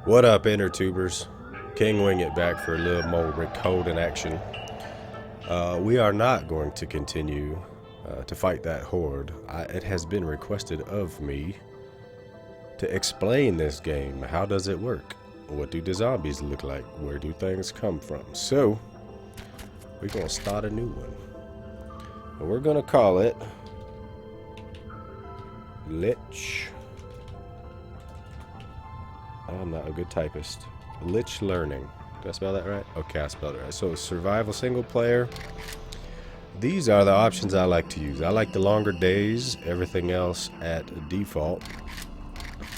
What up, InterTubers? KingWingit back for a little more recording action. We are not going to continue to fight that horde. It has been requested of me to explain this game. How does it work? What do the zombies look like? Where do things come from? So, we're going to start a new one. And we're going to call it Lich. I'm not a good typist. Lich Learning. Did I spell that right? Okay, I spelled it right. So, survival single player. These are the options I like to use. I like the longer days, everything else at default.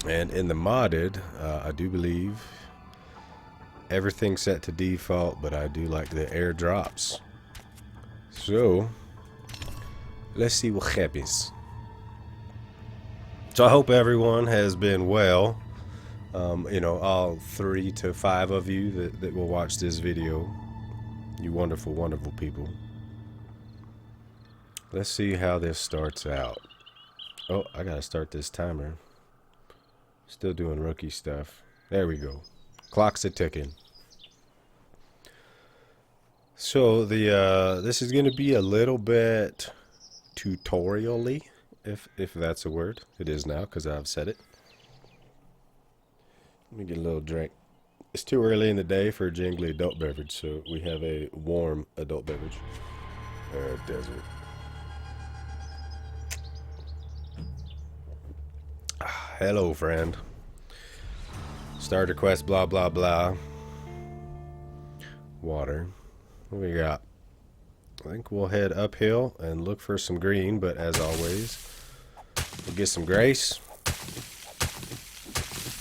And in the modded, I do believe everything's set to default, but I do like the airdrops. So, let's see what happens. So I hope everyone has been well. You know, all 3 to 5 of you that will watch this video. You wonderful, wonderful people. Let's see how this starts out. Oh, I gotta start this timer. Still doing rookie stuff. There we go. Clock's a ticking. So this is gonna be a little bit tutorial-y, if that's a word. It is now, because I've said it. Let me get a little drink. It's too early in the day for a jingly adult beverage, so we have a warm adult beverage. Desert. Hello, friend. Starter quest, blah, blah, blah. Water. What we got? I think we'll head uphill and look for some green, but as always, we'll get some grace.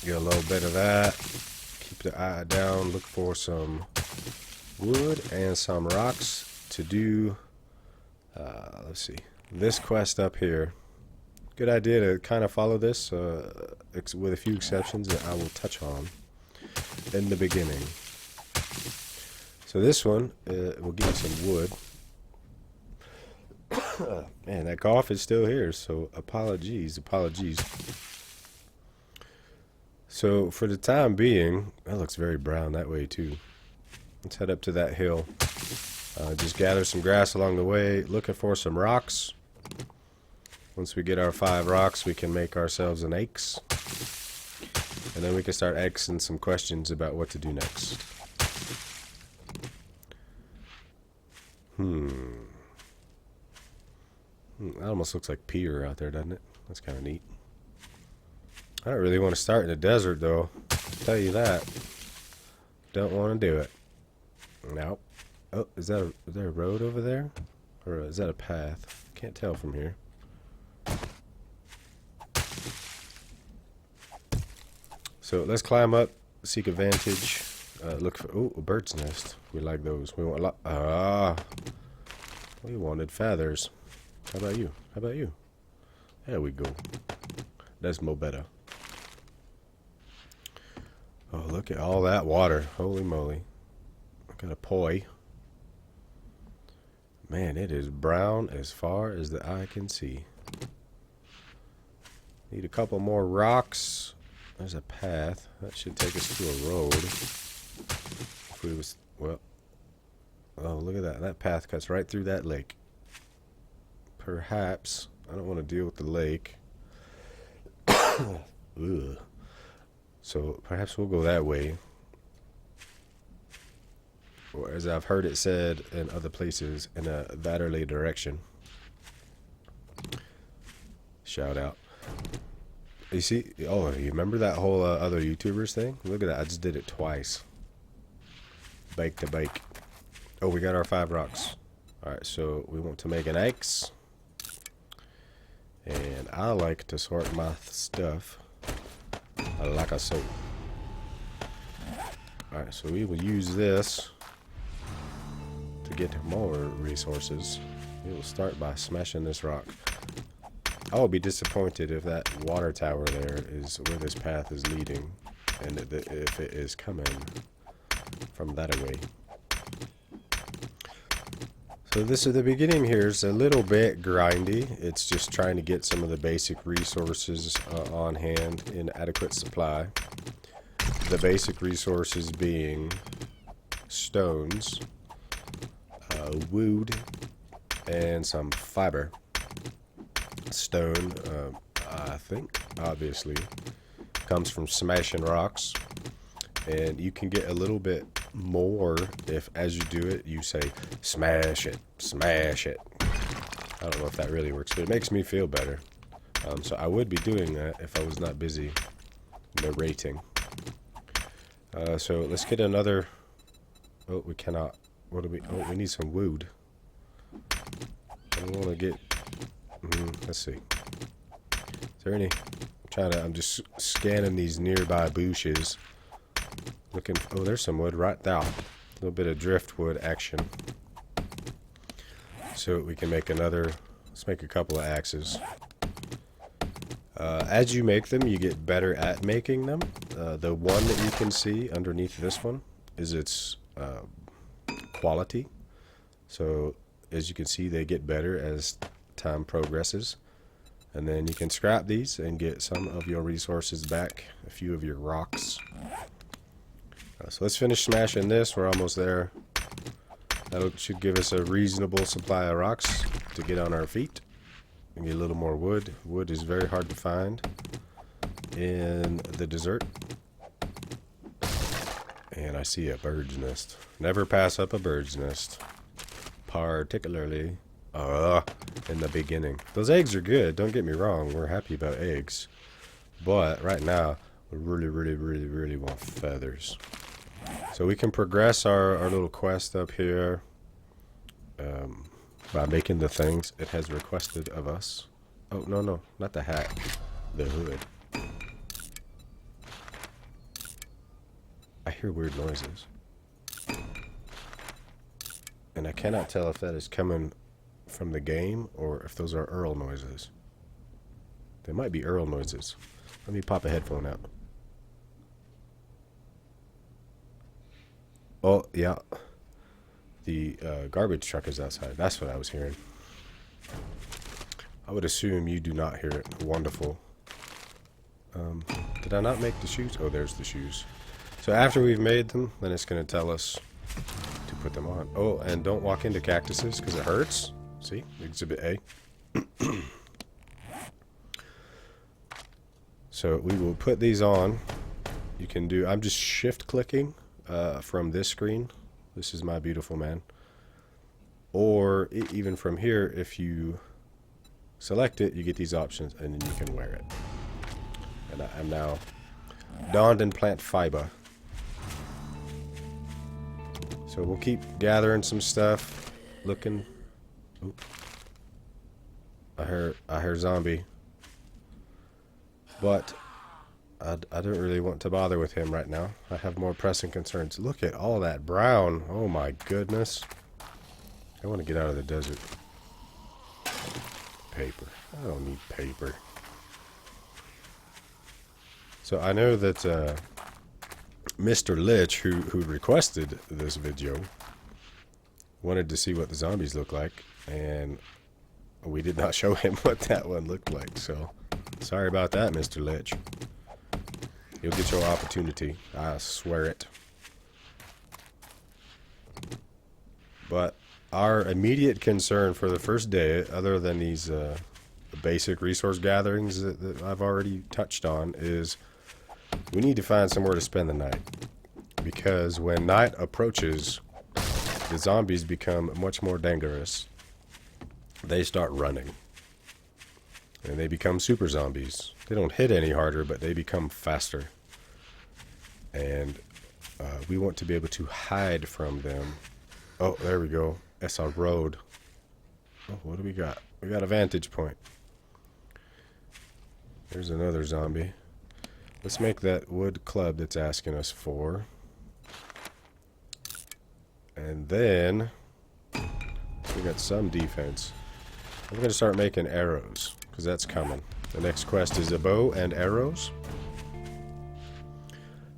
Get a little bit of that. Keep the eye down. Look for some wood and some rocks to do. Let's see. This quest up here. Good idea to kind of follow this with a few exceptions that I will touch on in the beginning. So this one will give you some wood. Man, that cough is still here, so apologies. So for the time being, that looks very brown that way too. Let's head up to that hill. Just gather some grass along the way, looking for some rocks. Once we get our 5 rocks, we can make ourselves an axe. And then we can start asking some questions about what to do next. That almost looks like pier out there, doesn't it? That's kind of neat. I don't really want to start in the desert, though. I'll tell you that. Don't want to do it. Nope. Oh, is there a road over there? Or is that a path? Can't tell from here. So let's climb up, seek a vantage, look for a bird's nest. We like those. We want we wanted feathers. How about you? How about you? There we go. That's mo better. Oh, look at all that water. Holy moly. Look at a poi. Man, it is brown as far as the eye can see. Need a couple more rocks. There's a path. That should take us to a road. If we was, well, oh, look at that. That path cuts right through that lake. Perhaps, I don't want to deal with the lake. Ugh. So perhaps we'll go that way. Or as I've heard it said in other places, in a latterly direction. Shout out. You see? Oh, you remember that whole other YouTubers thing? Look at that. I just did it twice. Bake to bake. Oh, we got our 5 rocks. Alright, so we want to make an axe. And I like to sort my stuff like a soap. Alright, so we will use this to get more resources. We will start by smashing this rock. I will be disappointed if that water tower there is where this path is leading, and if it is coming from that away. So this is the beginning here. It's a little bit grindy. It's just trying to get some of the basic resources on hand in adequate supply. The basic resources being stones, wood, and some fiber. Stone, I think, obviously, comes from smashing rocks. And you can get a little bit more if, as you do it, you say, smash it, smash it. I don't know if that really works, but it makes me feel better. So I would be doing that if I was not busy narrating. So let's get another... Oh, we cannot... What do we... Oh, we need some wood. I want to get... let's see. Is there any... I'm just scanning these nearby bushes. Looking... Oh, there's some wood right there. A little bit of driftwood action. So we can make another... Let's make a couple of axes. As you make them, you get better at making them. The one that you can see underneath this one is its quality. So, as you can see, they get better as time progresses. And then you can scrap these and get some of your resources back, a few of your rocks. So let's finish smashing this. We're almost there. That should give us a reasonable supply of rocks to get on our feet. And get a little more wood. Wood is very hard to find in the desert. And I see a bird's nest. Never pass up a bird's nest. Particularly in the beginning. Those eggs are good, don't get me wrong. We're happy about eggs. But right now, we really want feathers. So we can progress our little quest up here by making the things it has requested of us. Oh, no, not the hat. The hood. I hear weird noises. And I cannot tell if that is coming from the game or if those are Earl noises. They might be Earl noises. Let me pop a headphone out. Oh, yeah. The garbage truck is outside. That's what I was hearing. I would assume you do not hear it. Wonderful. Did I not make the shoes? Oh, there's the shoes. So after we've made them, then it's going to tell us to put them on. Oh, and don't walk into cactuses because it hurts. See? Exhibit A. So we will put these on. You can do... I'm just shift clicking from this screen. This is my beautiful man. Or even from here, if you select it, you get these options and then you can wear it. And I'm now donned in plant fiber. So we'll keep gathering some stuff, looking. Oop. I hear zombie. But I don't really want to bother with him right now. I have more pressing concerns. Look at all that brown. Oh my goodness. I want to get out of the desert. Paper. I don't need paper. So I know that Mr. Lich, who requested this video, wanted to see what the zombies look like, and we did not show him what that one looked like. So sorry about that, Mr. Lich. You'll get your opportunity. I swear it. But our immediate concern for the first day, other than these basic resource gatherings that I've already touched on, is we need to find somewhere to spend the night. Because when night approaches, the zombies become much more dangerous. They start running. And they become super zombies. They don't hit any harder, but they become faster. And we want to be able to hide from them. Oh, there we go. That's our road. Oh, what do we got? We got a vantage point. There's another zombie. Let's make that wood club that's asking us for. And then we got some defense. I'm going to start making arrows, because that's coming. The next quest is a bow and arrows.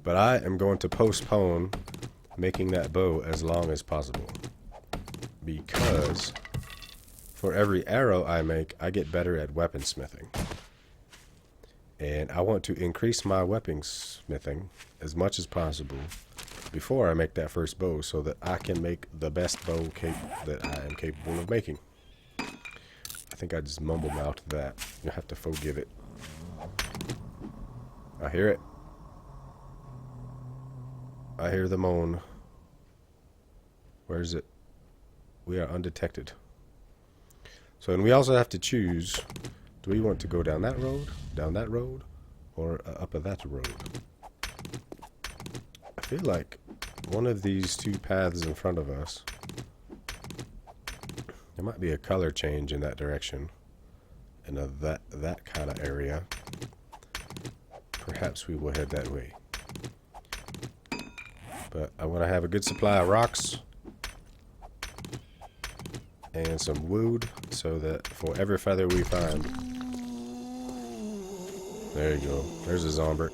But I am going to postpone making that bow as long as possible. Because for every arrow I make, I get better at weaponsmithing. And I want to increase my weaponsmithing as much as possible before I make that first bow, so that I can make the best bow that I am capable of making. I think I just mumble mouthed that. You'll have to forgive it. I hear it. I hear the moan. Where is it? We are undetected. So, and we also have to choose, do we want to go down that road, or up of that road? I feel like one of these two paths in front of us, there might be a color change in that direction, and that kind of area. Perhaps we will head that way. But I want to have a good supply of rocks and some wood, so that for every feather we find, there you go. There's a zombie.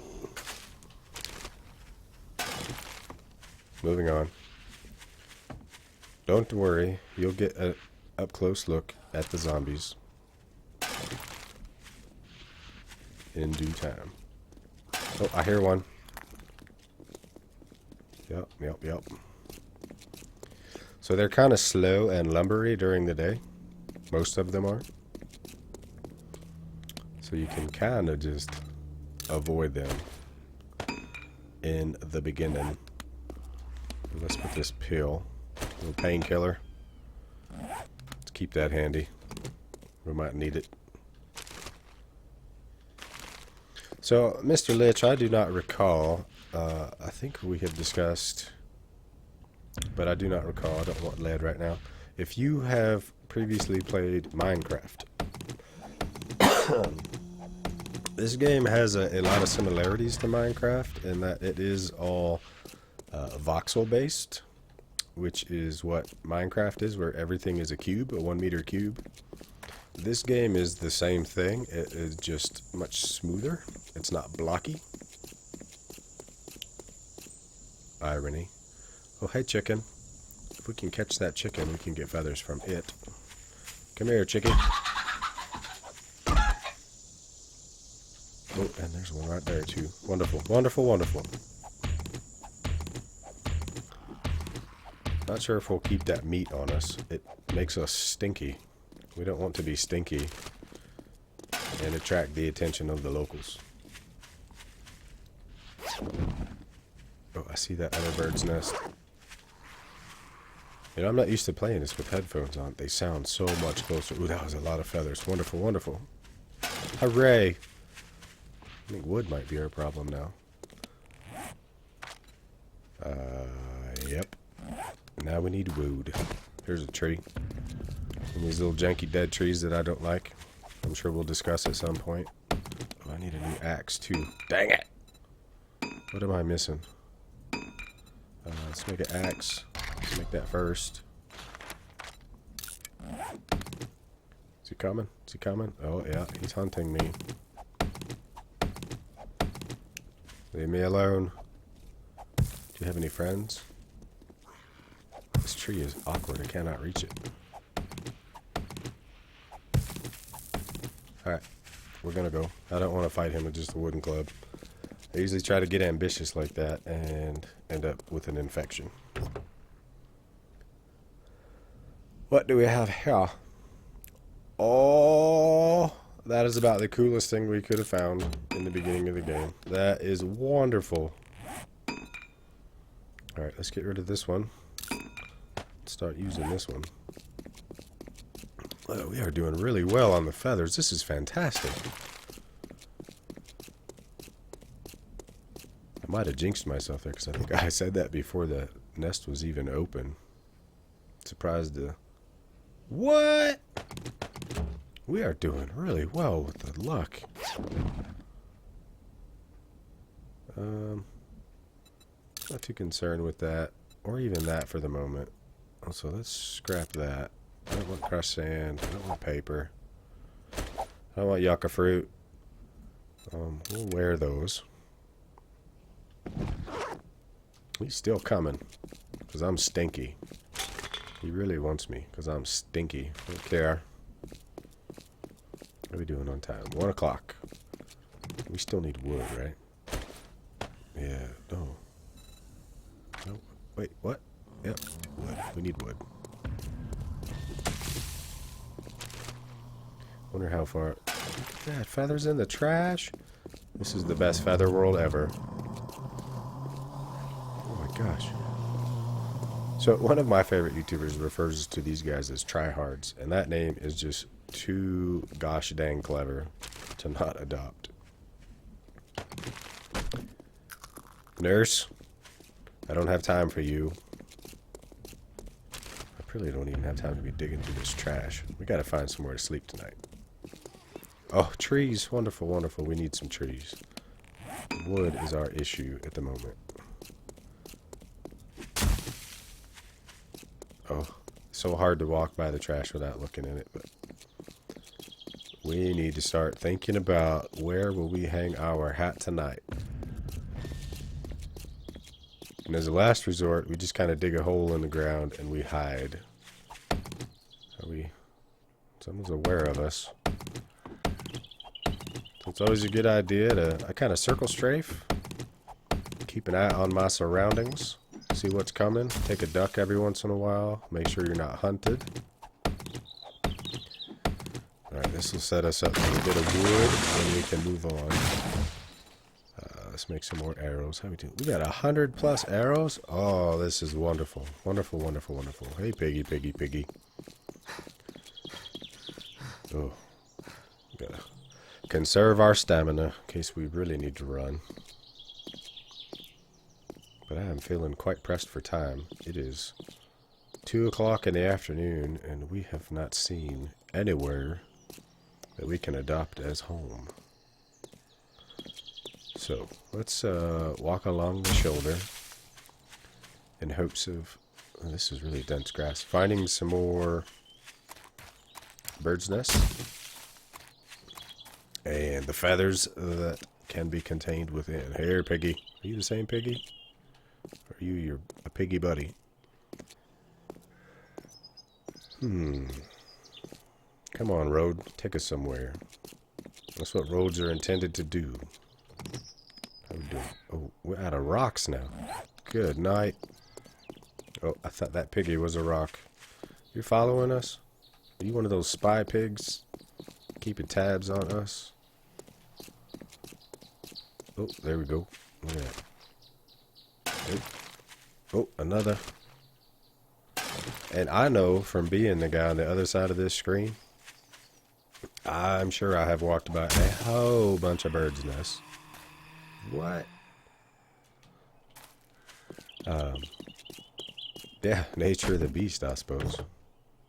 Moving on. Don't worry, you'll get an up close look at the zombies in due time. Oh, I hear one. Yep. So they're kind of slow and lumbery during the day. Most of them are. So you can kind of just avoid them in the beginning. Let's put this pill, a little painkiller. Let's keep that handy. We might need it. So, Mr. Lich, I do not recall. I think we had discussed, but I do not recall. I don't want lead right now. If you have previously played Minecraft, this game has a lot of similarities to Minecraft in that it is all voxel based, which is what Minecraft is, where everything is a cube, a 1 meter cube. This game is the same thing. It is just much smoother. It's not blocky. Irony. Oh, hey, chicken. If we can catch that chicken, we can get feathers from it. Come here, chicken. Oh, and there's one right there, too. Wonderful, wonderful, wonderful. Not sure if we'll keep that meat on us. It makes us stinky. We don't want to be stinky and attract the attention of the locals. Oh, I see that other bird's nest. You know, I'm not used to playing this with headphones on. They sound so much closer. Ooh, that was a lot of feathers. Wonderful, wonderful. Hooray! I think wood might be our problem now. Yep. Now we need wood. Here's a tree. And these little janky dead trees that I don't like. I'm sure we'll discuss at some point. Oh, I need a new axe too. Dang it! What am I missing? Let's make an axe. Let's make that first. Is he coming? Is he coming? Oh yeah, he's hunting me. Leave me alone. Do you have any friends? This tree is awkward. I cannot reach it. Alright, we're gonna go. I don't want to fight him with just a wooden club. I usually try to get ambitious like that and end up with an infection. What do we have here? Oh, that is about the coolest thing we could have found in the beginning of the game. That is wonderful. Alright, let's get rid of this one. Let's start using this one. Oh, we are doing really well on the feathers. This is fantastic. I might have jinxed myself there because I think I said that before the nest was even open. Surprised to... What? We are doing really well with the luck. Not too concerned with that, or even that for the moment. Also, let's scrap that. I don't want crushed sand. I don't want paper. I don't want yucca fruit. We'll wear those. He's still coming, because I'm stinky. He really wants me, because I'm stinky. I don't care. What are we doing on time? 1 o'clock. We still need wood, right? Yeah, no. No, wait, what? Yep, wood. We need wood. Wonder how far... Look at that, feathers in the trash? This is the best feather world ever. Oh my gosh. So one of my favorite YouTubers refers to these guys as tryhards, and that name is just too gosh dang clever to not adopt. Nurse, I don't have time for you. I really don't even have time to be digging through this trash. We gotta find somewhere to sleep tonight. Oh, trees. Wonderful, wonderful. We need some trees. Wood is our issue at the moment. Oh, so hard to walk by the trash without looking in it, but we need to start thinking about where will we hang our hat tonight. And as a last resort, we just kind of dig a hole in the ground and we hide. Someone's aware of us. So it's always a good idea to, I kind of circle strafe. Keep an eye on my surroundings. See what's coming. Take a duck every once in a while. Make sure you're not hunted. Alright, this will set us up for a bit of wood, and we can move on. Let's make some more arrows. How we doing? We got 100+ arrows. Oh, this is wonderful. Wonderful, wonderful, wonderful. Hey, piggy, piggy, piggy. Oh, gotta conserve our stamina in case we really need to run. But I am feeling quite pressed for time. It is 2 o'clock in the afternoon, and we have not seen anywhere that we can adopt as home. So, let's walk along the shoulder in hopes of, oh, this is really dense grass, finding some more bird's nests and the feathers that can be contained within. Here, piggy. Are you the same piggy? Or are you a piggy buddy? Come on, road. Take us somewhere. That's what roads are intended to do. How we doing? Oh, we're out of rocks now. Good night. Oh, I thought that piggy was a rock. You're following us? Are you one of those spy pigs? Keeping tabs on us? Oh, there we go. Look at that. Oh, another. And I know from being the guy on the other side of this screen, I'm sure I have walked by a whole bunch of birds' nests. What? Yeah, nature of the beast, I suppose.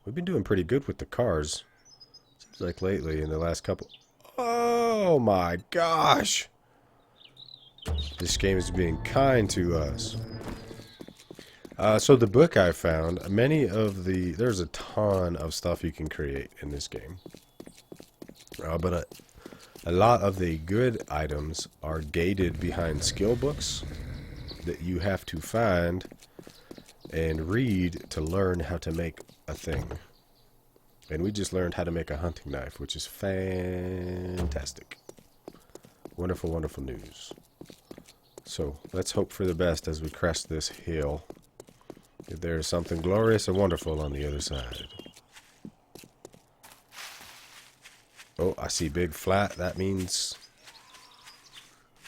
We've been doing pretty good with the cars. Seems like lately in the last couple... Oh my gosh! This game is being kind to us. So the book I found, there's a ton of stuff you can create in this game. But a lot of the good items are gated behind skill books that you have to find and read to learn how to make a thing. And we just learned how to make a hunting knife, which is fantastic. Wonderful, wonderful news. So let's hope for the best as we crest this hill. If there is something glorious and wonderful on the other side. Oh, I see big flat. That means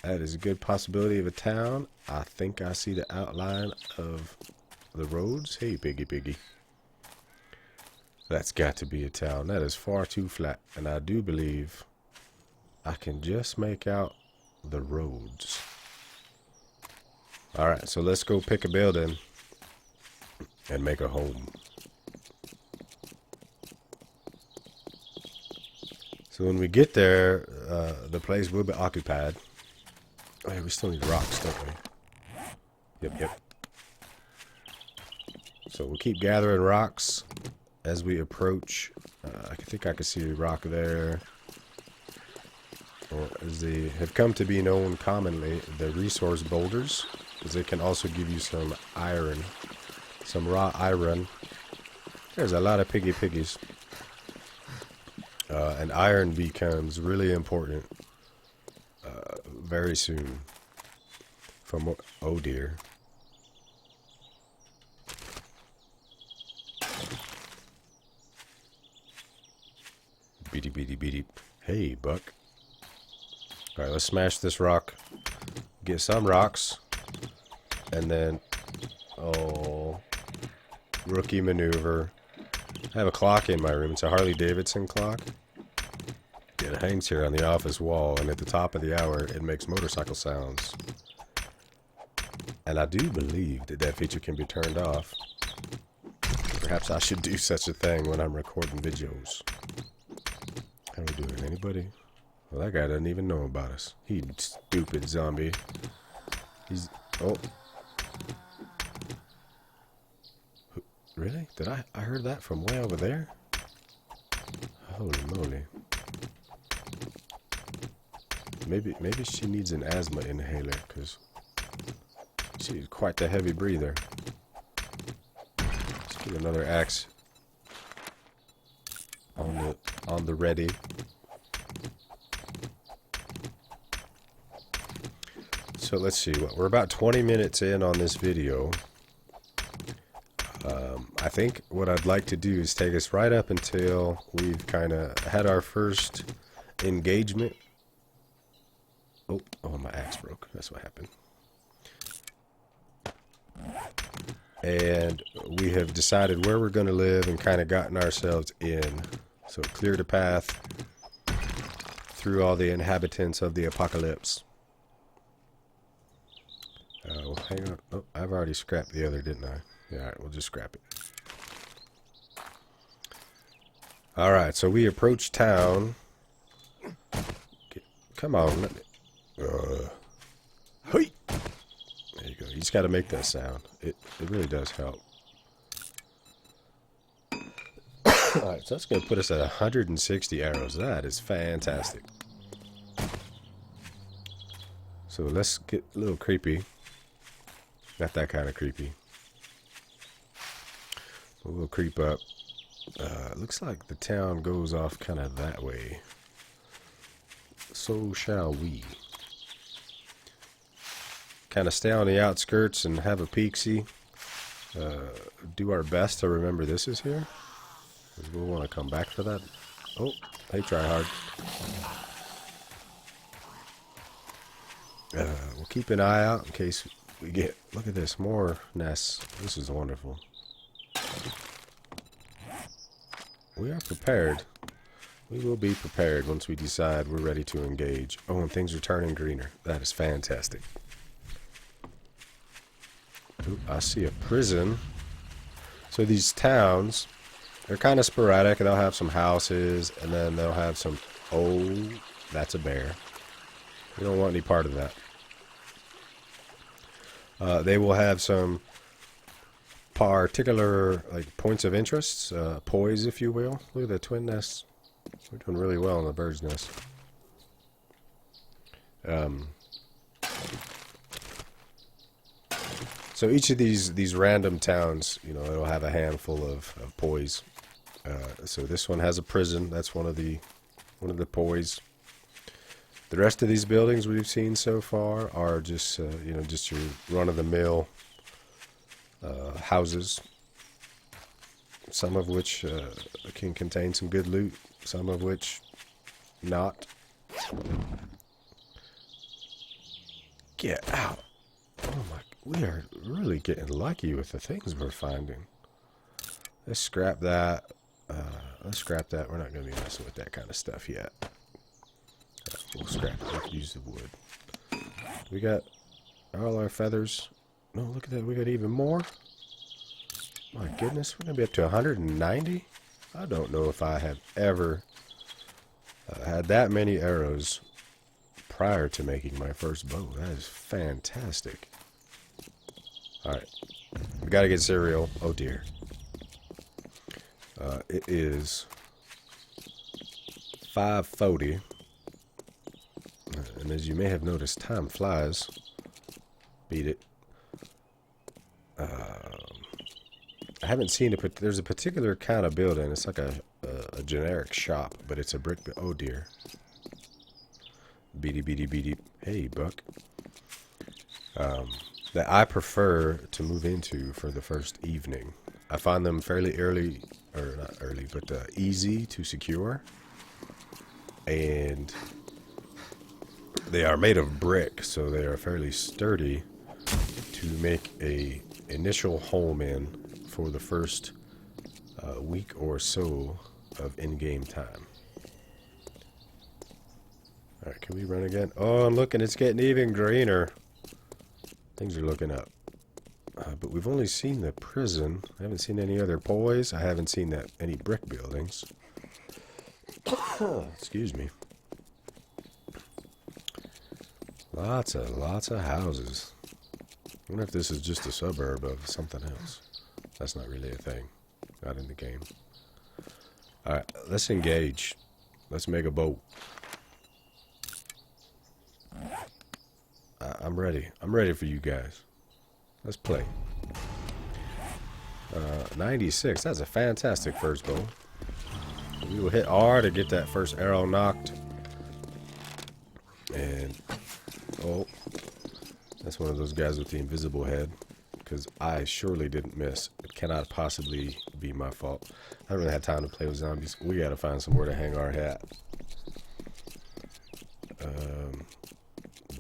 that is a good possibility of a town. I think I see the outline of the roads. Hey, piggy, piggy. That's got to be a town. That is far too flat. And I do believe I can just make out the roads. Alright, so let's go pick a building and make a home. So when we get there, the place will be occupied. Oh yeah, we still need rocks, don't we? Yep. So we'll keep gathering rocks as we approach. I think I can see a rock there. Or as they have come to be known commonly, the resource boulders. Because they can also give you some iron. Some raw iron. There's a lot of piggies. And iron becomes really important very soon. For more. Oh dear. Beady beady beady. Hey, Buck. Alright, let's smash this rock. Get some rocks. And then... Oh... Rookie maneuver. I have a clock in my room. It's a Harley Davidson clock. It hangs here on the office wall, and at the top of the hour, it makes motorcycle sounds. And I do believe that that feature can be turned off. Perhaps I should do such a thing when I'm recording videos. How we doing? Anybody? Well, that guy doesn't even know about us. He stupid zombie. He's... Oh. Really? Did I heard that from way over there? Holy moly. Maybe she needs an asthma inhaler, because she's quite the heavy breather. Let's get another axe on the ready. So let's see, we're about 20 minutes in on this video. I think what I'd like to do is take us right up until we've kind of had our first engagement. Oh, my axe broke. That's what happened. And we have decided where we're going to live and kind of gotten ourselves in. So cleared a path through all the inhabitants of the apocalypse. Well, hang on. Oh, I've already scrapped the other, didn't I? Yeah, alright, we'll just scrap it. Alright, so we approach town. Come on, let me... Hey! There you go. You just got to make that sound. It really does help. Alright, so that's going to put us at 160 arrows. That is fantastic. So let's get a little creepy. Not that kind of creepy. We'll creep up. Looks like the town goes off kind of that way. So shall we. Kind of stay on the outskirts and have a peek-see. Do our best to remember this is here. Because we'll want to come back for that. Oh, hey, try hard. We'll keep an eye out in case we get... Look at this, more nests. This is wonderful. We are prepared. We will be prepared once we decide we're ready to engage. Oh, and things are turning greener. That is fantastic. Ooh, I see a prison. So these towns, they're kind of sporadic. They'll have some houses, and then they'll have some... Oh, that's a bear. We don't want any part of that. They will have some particular points of interest, poise, if you will. Look at the twin nests. We're doing really well in the bird's nest. So each of these random towns, you know, it'll have a handful of poise. So this one has a prison. That's one of the poise. The rest of these buildings we've seen so far are just you know, just your run-of-the-mill houses. Some of which can contain some good loot. Some of which not. Get out! Oh my! We are really getting lucky with the things we're finding. Let's scrap that. Let's scrap that. We're not going to be messing with that kind of stuff yet. We'll scrap it. We can use the wood. We got all our feathers. No, look at that. We got even more. My goodness, we're going to be up to 190? I don't know if I have ever had that many arrows prior to making my first bow. That is fantastic. Alright. We got to get cereal. Oh dear. It is 5:40. And as you may have noticed, time flies. Beat it. I haven't seen it, but there's a particular kind of building. It's like a generic shop, but it's a brick. Oh dear. Beady, beady, beady. hey, Buck, that I prefer to move into for the first evening. I find them fairly early, or not early, but easy to secure. And they are made of brick, so they are fairly sturdy to make a initial home in for the first week or so of in-game time. Alright, can we run again? Oh, I'm looking, it's getting even greener. Things are looking up. But we've only seen the prison. I haven't seen any other boys. I haven't seen any brick buildings. Excuse me. Lots of houses. I wonder if this is just a suburb of something else. That's not really a thing. Not in the game. Alright, let's engage. Let's make a boat. I'm ready. I'm ready for you guys. Let's play. 96. That's a fantastic first goal. We will hit R to get that first arrow knocked. And, oh, that's one of those guys with the invisible head. Because I surely didn't miss. It cannot possibly be my fault. I haven't really had time to play with zombies. We gotta find somewhere to hang our hat.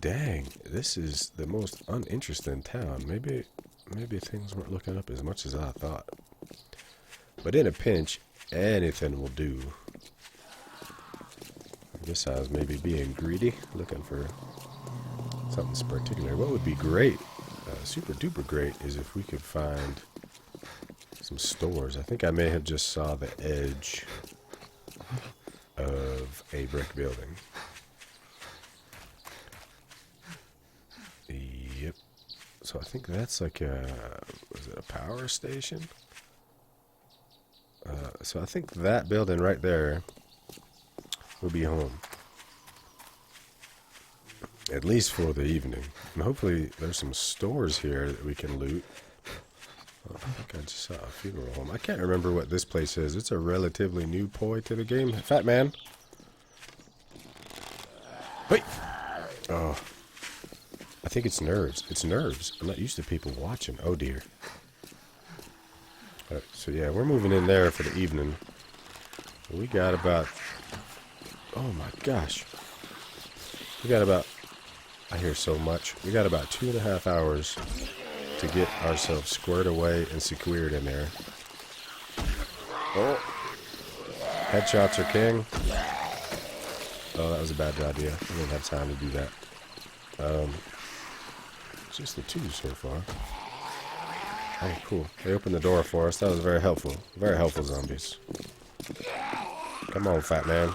Dang, this is the most uninteresting town. Maybe things weren't looking up as much as I thought. But in a pinch, anything will do. I guess I was maybe being greedy, looking for something particular. What would be great, super duper great, is if we could find some stores. I think I may have just saw the edge of a brick building. Yep. So I think that's like was it a power station? So I think that building right there will be home. At least for the evening. And hopefully there's some stores here that we can loot. Oh, I think I just saw a funeral home. I can't remember what this place is. It's a relatively new poi to the game. Fat man. Wait. Oh. I think it's nerves. It's nerves. I'm not used to people watching. Oh dear. Alright, so yeah, we're moving in there for the evening. We got about... Oh my gosh. We got about... I hear so much. We got about 2.5 hours to get ourselves squared away and secured in there. Oh. Headshots are king. Oh, that was a bad idea. I didn't have time to do that. Just the two so far. Oh, cool. They opened the door for us. That was very helpful. Very helpful, zombies. Come on, fat man.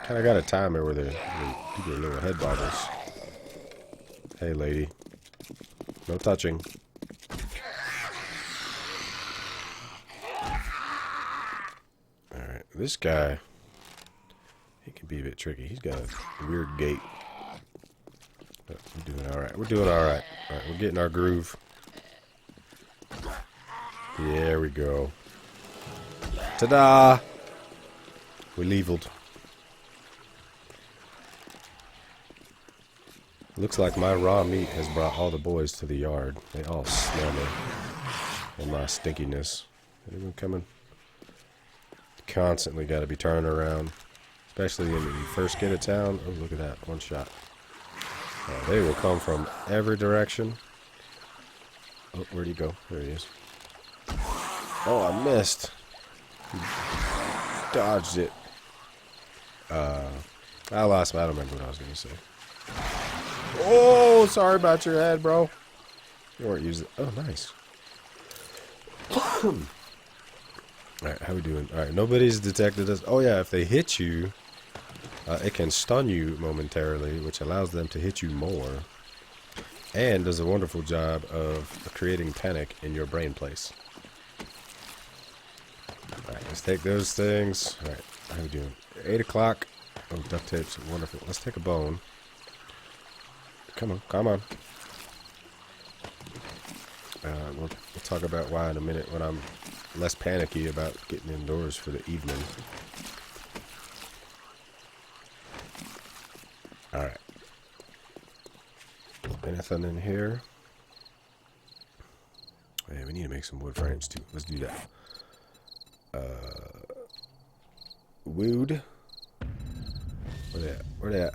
Kinda got a timer where they do their little head bobbles. Hey, lady. No touching. Alright, this guy, he can be a bit tricky. He's got a weird gait. But we're doing alright. We're doing alright. Alright, we're getting our groove. There we go. Ta-da! We leveled. Looks like my raw meat has brought all the boys to the yard. They all smell me and my stinkiness. Anyone coming? Constantly got to be turning around, especially when you first get to town. Oh, look at that. One shot. They will come from every direction. Oh, where'd he go? There he is. Oh, I missed. He dodged it. I lost. I don't remember what I was going to say. Oh, sorry about your head, bro. You weren't using... Oh, nice. Alright, how we doing? Alright, nobody's detected us. Oh, yeah, if they hit you, it can stun you momentarily, which allows them to hit you more. And does a wonderful job of creating panic in your brain place. Alright, let's take those things. Alright, how we doing? 8 o'clock. Oh, duct tape's wonderful. Let's take a bone. Come on, come on. We'll talk about why in a minute when I'm less panicky about getting indoors for the evening. Alright, Anything in here? Yeah, we need to make some wood frames too. Let's do that. Wood. Where they at? Where they at?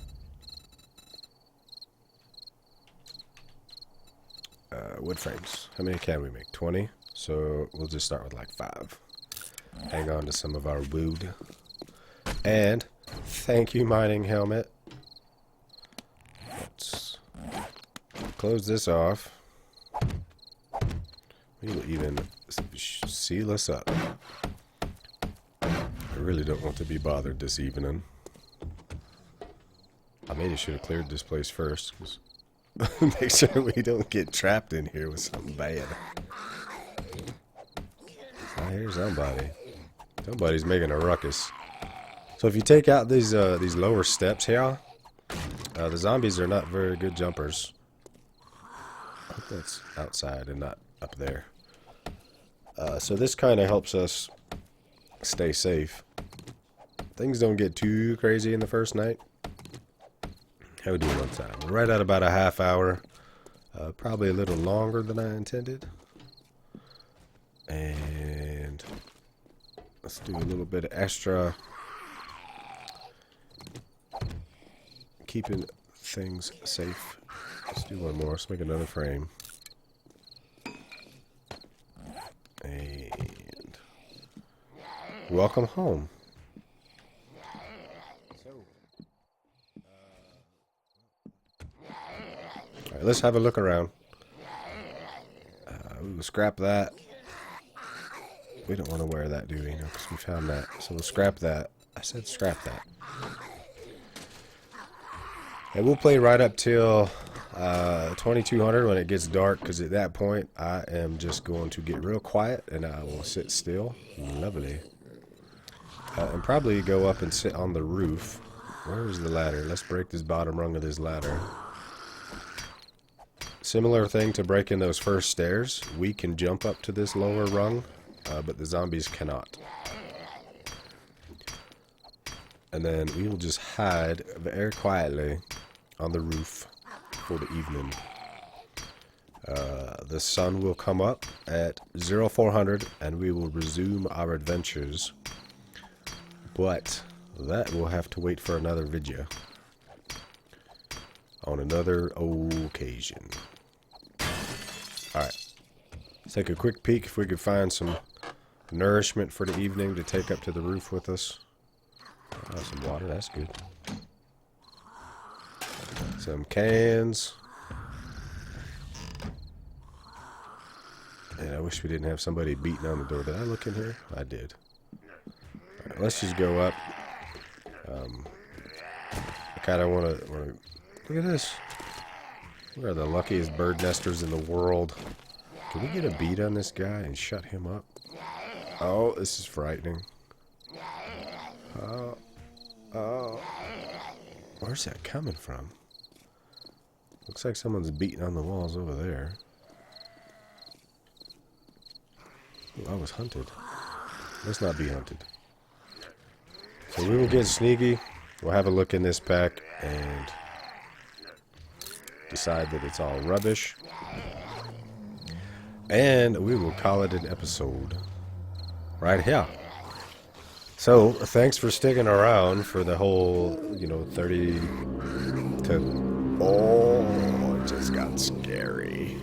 Wood frames. How many can we make? 20? So we'll just start with like 5. Hang on to some of our wood. And thank you, mining helmet. Let's close this off. We'll even seal us up. I really don't want to be bothered this evening. I maybe should have cleared this place first. Make sure we don't get trapped in here with something bad. I hear somebody. Somebody's making a ruckus. So if you take out these lower steps here, the zombies are not very good jumpers. I hope that's outside and not up there. So this kind of helps us stay safe. Things don't get too crazy in the first night. How we doing on time? We're right at about a half hour. Probably a little longer than I intended. And let's do a little bit of extra. Keeping things safe. Let's do one more. Let's make another frame. And welcome home. Alright, let's have a look around. We will scrap that. We don't want to wear that, do we? No, because we found that. So we'll scrap that. I said scrap that. And we'll play right up till 2200 when it gets dark, because at that point I am just going to get real quiet and I will sit still. Lovely. And probably go up and sit on the roof. Where is the ladder? Let's break this bottom rung of this ladder. Similar thing to breaking those first stairs. We can jump up to this lower rung, but the zombies cannot. And then we will just hide very quietly on the roof for the evening. The sun will come up at 0400 and we will resume our adventures. But that will have to wait for another video. On another occasion. Alright. Let's take a quick peek if we could find some nourishment for the evening to take up to the roof with us. Some water, that's good. Some cans. And I wish we didn't have somebody beating on the door. Did I look in here? I did. Alright, let's just go up. I kind of want to... Look at this. We are the luckiest bird nesters in the world. Can we get a beat on this guy and shut him up? Oh, this is frightening. Oh. Where's that coming from? Looks like someone's beating on the walls over there. Ooh, I was hunted. Let's not be hunted. So we will get sneaky. We'll have a look in this pack and decide that it's all rubbish. And we will call it an episode. Right here. So, thanks for sticking around for the whole, 30 to... Oh, it just got scary.